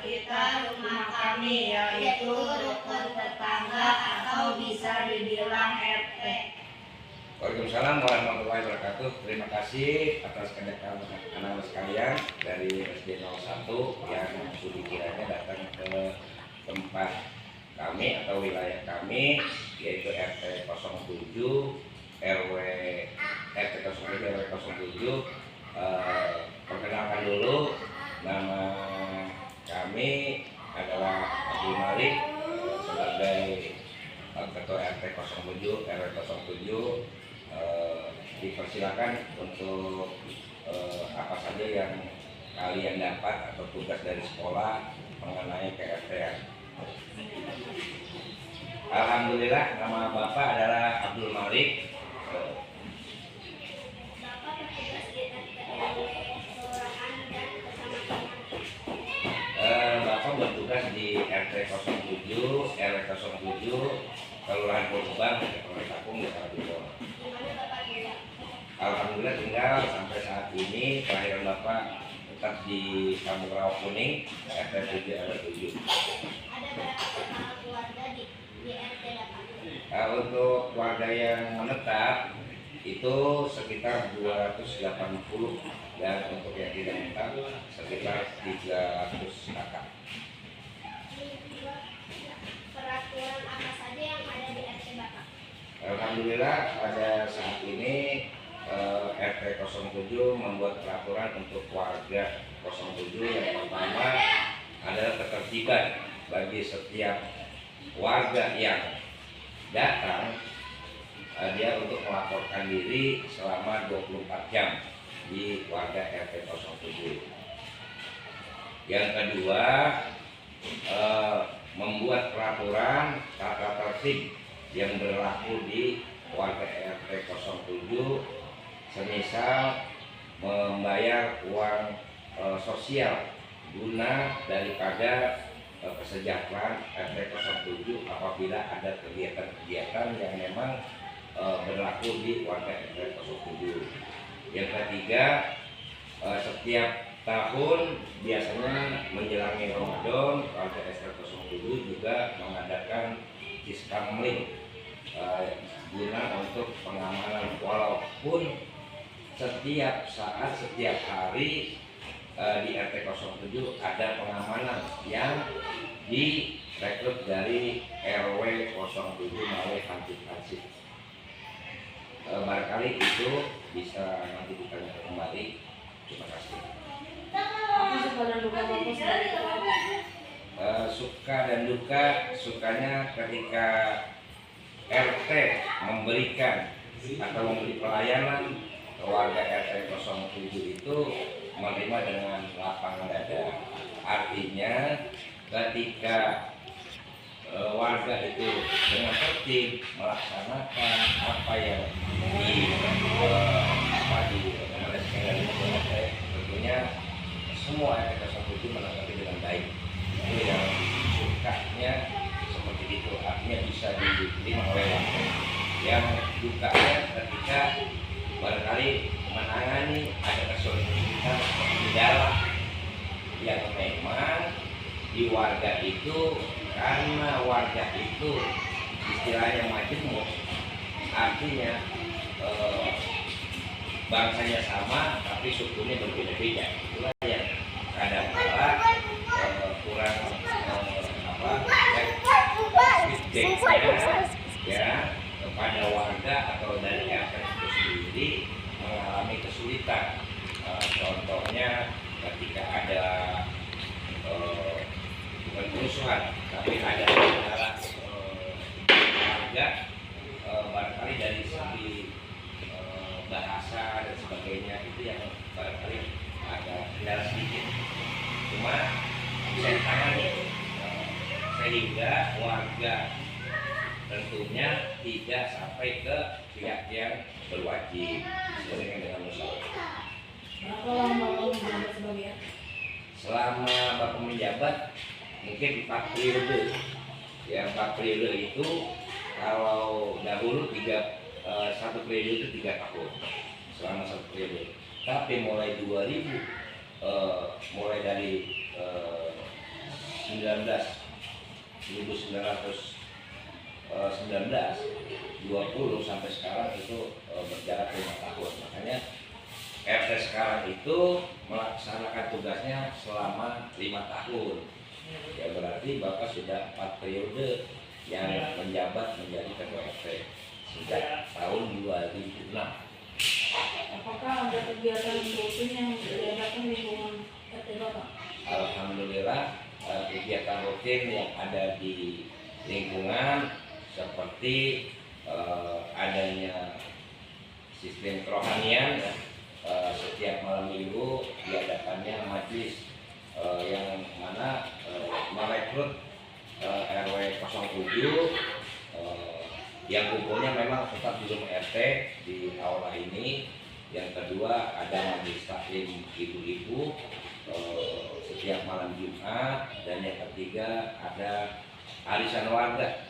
kita rumah kami, yaitu rukun tetangga atau bisa dibilang RT. Waalaikumsalam warahmatullahi wabarakatuh. Terima kasih atas kedatangan anak-anak sekalian dari SD 01 yang sudi kiranya datang ke tempat kami atau wilayah kami, yaitu RT 07 RW RT 07 RW 07. Perkenalkan dulu, nama kami adalah Abdul Malik sebagai Ketua RT 07 RW 07. Dipersilakan untuk apa saja yang kalian dapat atau tugas dari sekolah mengenai KRT-an. Alhamdulillah, nama Bapak adalah Abdul Malik. Bapak bertugas di RT 07 RW 07 Kelurahan Purubang, Kelurahan Kapung, Desa Bogor. Alhamdulillah tinggal sampai saat ini. Kelahiran Bapak tetap di Kampung Rawa Kuning, RT 7 RW 7. Ada berapa keluarga di RT Bapak? Untuk warga yang menetap itu sekitar 280, dan untuk yang tidak menetap sekitar 300 kakak. Peraturan apa saja yang ada di RT Bapak? Alhamdulillah pada saat ini RT 07 membuat peraturan untuk warga 07. Yang pertama adalah ketertiban bagi setiap warga yang datang, dia untuk melaporkan diri selama 24 jam di warga RT 07. Yang kedua, membuat peraturan tata tertib yang berlaku di warga RT 07, semisal membayar uang sosial guna daripada kesejahteraan RT 07 apabila ada kegiatan-kegiatan yang memang berlaku di warga RT 07. Yang ketiga, setiap tahun biasanya menjelangi Ramadan, warga RT 07 juga mengadakan diskamling guna untuk pengamanan, walaupun setiap saat, setiap hari di RT 07 ada pengamanan yang direkrut dari RW 07 melalui hansip. Barangkali itu bisa nanti ditanyakan kembali. Terima kasih. Apa suka dan duka Bapak sebagai keluarga? Suka dan duka, sukanya ketika RT memberikan atau memberi pelayanan ke warga RT 07 itu menerima dengan lapang dada. Artinya ketika warga itu dengan tertib melaksanakan apa yang direkomendasikan dari RT, tentunya semua RT 07 menanggapi dengan baik. Itu yang sukanya seperti itu, artinya bisa diterima oleh warga. Yang dukanya ketika barangkali menangani ada kesulitan kendala yang memang di warga itu, karena warga itu istilahnya majemuk, artinya bangsanya sama tapi sukunya berbeda-beda. Itulah yang kadang-kala kurang feedbacknya ya kepada warga atau dari RT itu sendiri mengalami kesulitan. Contohnya ketika ada bukan kerusuhan tapi ada antara warga, barangkali dari segi bahasa dan sebagainya itu yang barangkali ada kendala sedikit. Cuma bisa ditangani sehingga warga tentunya tidak sampai ke pihak yang berwajib sesuai dengan musyawarah. Berapa lama Bapak menjabat sebagai RT? Selama Bapak menjabat mungkin 4 periode. Ya, 4 periode itu kalau dahulu satu periode itu 3 tahun selama 1 periode. Tapi mulai 2000, mulai dari 2019 sampai sekarang itu berjarak 5 tahun. Makanya RT sekarang itu melaksanakan tugasnya selama 5 tahun. Ya berarti Bapak sudah 4 periode yang menjabat menjadi ketua RT sejak tahun 2006. Apakah ada kegiatan rutin yang diadakan di lingkungan RT Bapak? Alhamdulillah kegiatan rutin yang ada di lingkungan seperti adanya sistem kerohanian ya. Setiap malam minggu diadakannya majelis yang mana merekrut RW 07 yang kumpulnya memang tetap di rumah RT di aula ini. Yang kedua ada majelis taklim ibu-ibu setiap malam Jumat, dan yang ketiga ada arisan warga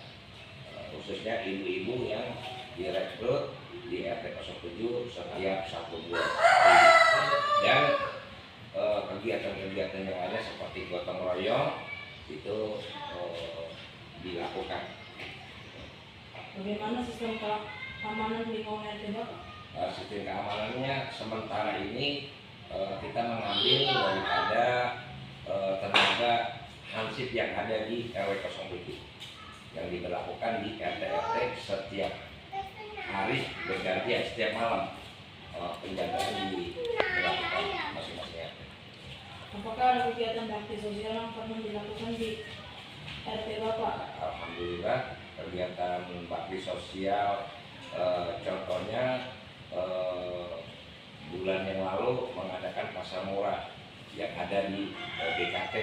khususnya ibu-ibu yang direkrut di RT 07 setiap 1-2 hari. Dan kegiatan-kegiatan yang ada seperti gotong royong itu dilakukan. Bagaimana sistem keamanan di lingkungan RT Bapak? Sistem keamanannya sementara ini kita mengambil daripada tenaga hansip yang ada di RW 07 yang diberlakukan di RT-RT setiap hari bergantian setiap malam penjagaan dilakukan masing-masing RT. Apakah ada kegiatan bakti sosial yang pernah dilakukan di RT Bapak? Alhamdulillah kegiatan bakti sosial contohnya bulan yang lalu mengadakan pasar murah yang ada di BKT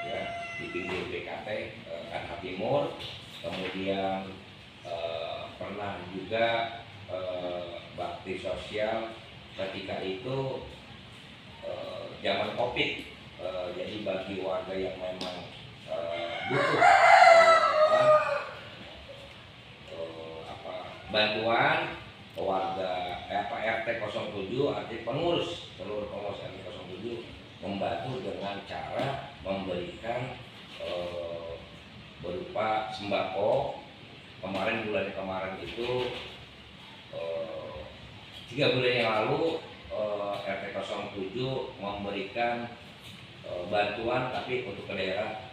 ya, di pinggir BKT Kanha Timur. Kemudian pernah juga bakti sosial ketika itu zaman Covid, jadi bagi warga yang memang butuh bantuan warga RT 07 arti pengurus seluruh pengurus RT 07 membantu dengan cara memberikan berupa sembako. Bulan kemarin itu 3 bulan yang lalu RT 07 memberikan bantuan tapi untuk ke daerah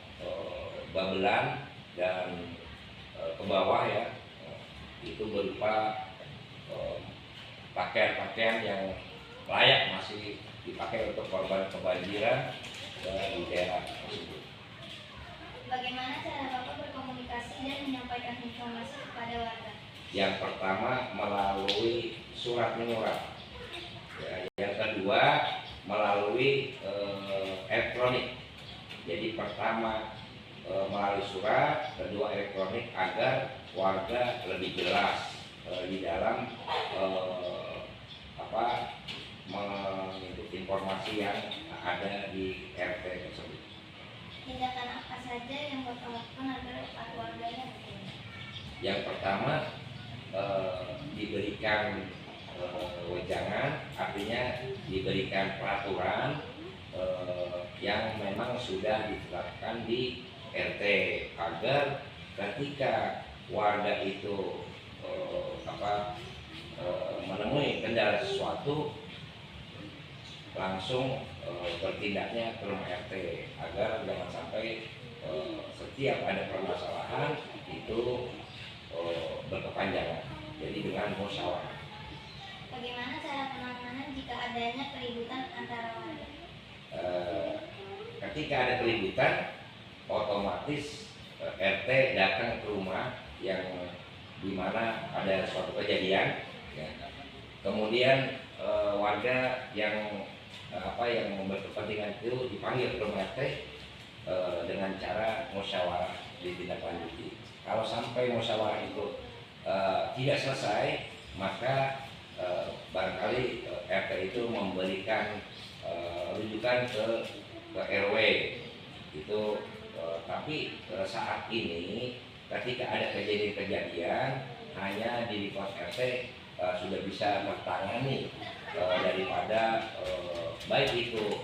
Babelan dan ke bawah ya, itu berupa pakaian-pakaian yang layak masih dipakai untuk korban kebanjiran di daerah tersebut. Bagaimana cara Bapak berkomunikasi dan menyampaikan informasi kepada warga? Yang pertama melalui surat menyurat. Ya, yang kedua melalui elektronik. Jadi pertama melalui surat, kedua elektronik agar warga lebih jelas di dalam mengikuti informasi yang ada di RT tersebut. Tindakan apa saja yang Bapak lakukan agar warganya betul? Yang pertama diberikan wejangan, artinya diberikan peraturan yang memang sudah ditetapkan di RT agar ketika warga itu menemui kendala sesuatu langsung bertindaknya ke rumah RT agar jangan sampai setiap ada permasalahan itu berkepanjangan. Jadi dengan musyawarah. Bagaimana cara penanganan jika adanya keributan antara warga? Ketika ada keributan, otomatis RT datang ke rumah yang dimana ada suatu kejadian, ya. Kemudian warga yang berkepentingan itu dipanggil ke rumah RT dengan cara musyawarah ditindaklanjuti. Kalau sampai musyawarah itu tidak selesai, maka barangkali RT itu memberikan rujukan ke RW itu. Tapi saat ini ketika ada kejadian-kejadian hanya di pos RT sudah bisa tertangani daripada baik itu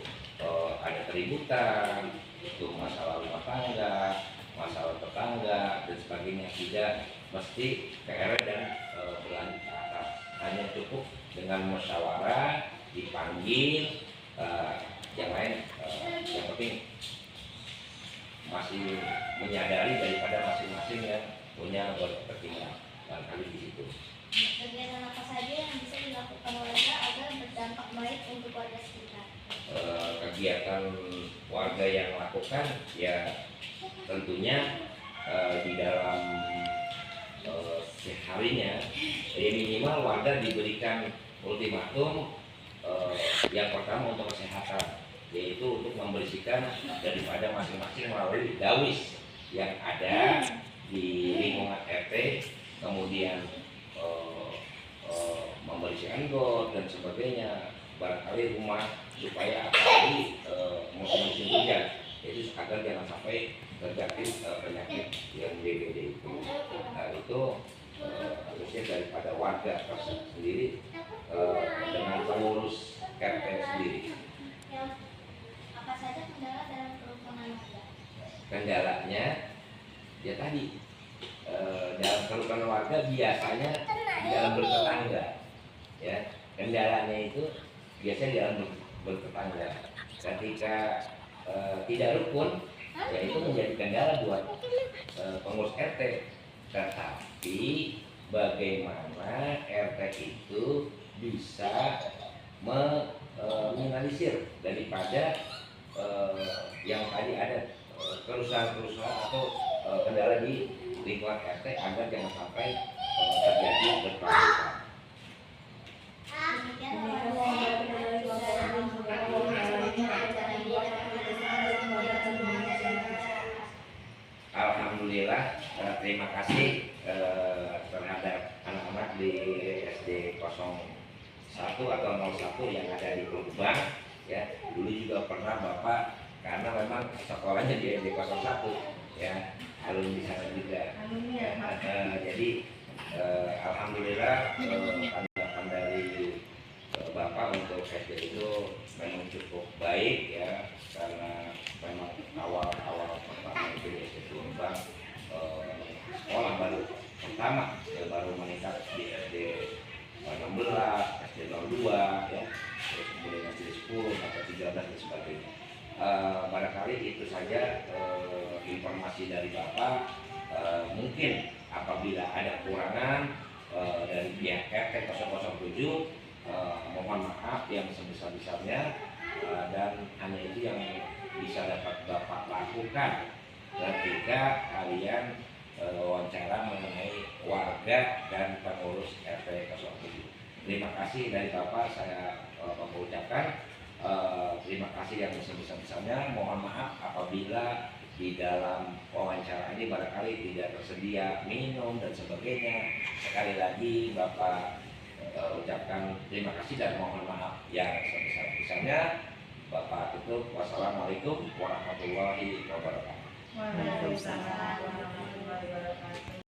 ada keributan, itu masalah rumah tangga, sebagainya, tidak mesti ke RW dan berlanjut ke atas. Hanya cukup dengan musyawarah, dipanggil, yang lain yang penting masih menyadari daripada masing-masing yang punya berkepentingan barangkali di situ. Kegiatan apa saja yang bisa dilakukan warga agar berdampak baik untuk warga sekitar? Kegiatan warga yang lakukan ya tentunya di dalam seharinya ya minimal warga diberikan ultimatum yang pertama untuk kesehatan, yaitu untuk membersihkan daripada masing-masing melalui dawis yang ada di lingkungan RT, kemudian membersihkan got dan sebagainya, barangkali rumah supaya apalagi musim hujan, jadi agar jangan sampai terjadi penyakit yang DBD itu. Nah, itu harusnya daripada warga sendiri dengan pengurus RT sendiri. Apa saja kendala dalam kerukunan warga? Kendalanya ya tadi dalam kerukunan warga biasanya dalam bertetangga, ya kendalanya itu biasanya dalam bertetangga. Ketika tidak rukun, ya itu menjadi kendala buat pengurus RT. Tetapi bagaimana RT itu bisa meminimalisir daripada yang tadi ada kerusakan-kerusakan atau kendala di lingkungan RT agar jangan sampai terjadi berkelanjutan. Alhamdulillah, terima kasih terhadap anak-anak di SD 01 atau 01 yang ada di Kelubang. Ya, dulu juga pernah Bapak, karena memang sekolahnya di SD 01, ya, alumni sana juga. Jadi alhamdulillah tanggapan dari Bapak untuk SD itu memang cukup baik, ya, karena memang awal-awal pertama itu di SD Kelubang sekolah baru pertama, ya, baru meningkat di SD 16, SD 02, ya, terus kemudian SD 10 sampai 13 dan sebagainya. Barangkali itu saja informasi dari Bapak. Mungkin apabila ada kekurangan dari pihak RT 007, mohon maaf yang sebesar-besarnya, dan hanya itu yang bisa dapat Bapak lakukan ketika kalian wawancara mengenai warga dan pengurus RT 07. Terima kasih dari Bapak, saya mengucapkan terima kasih yang sebesar-besarnya. Mohon maaf apabila di dalam wawancara ini barangkali tidak tersedia minum dan sebagainya. Sekali lagi Bapak ucapkan terima kasih dan mohon maaf yang sebesar-besarnya. Bapak tutup. Wassalamualaikum warahmatullahi wabarakatuh. Waalaikumsalam warahmatullahi wabarakatuh.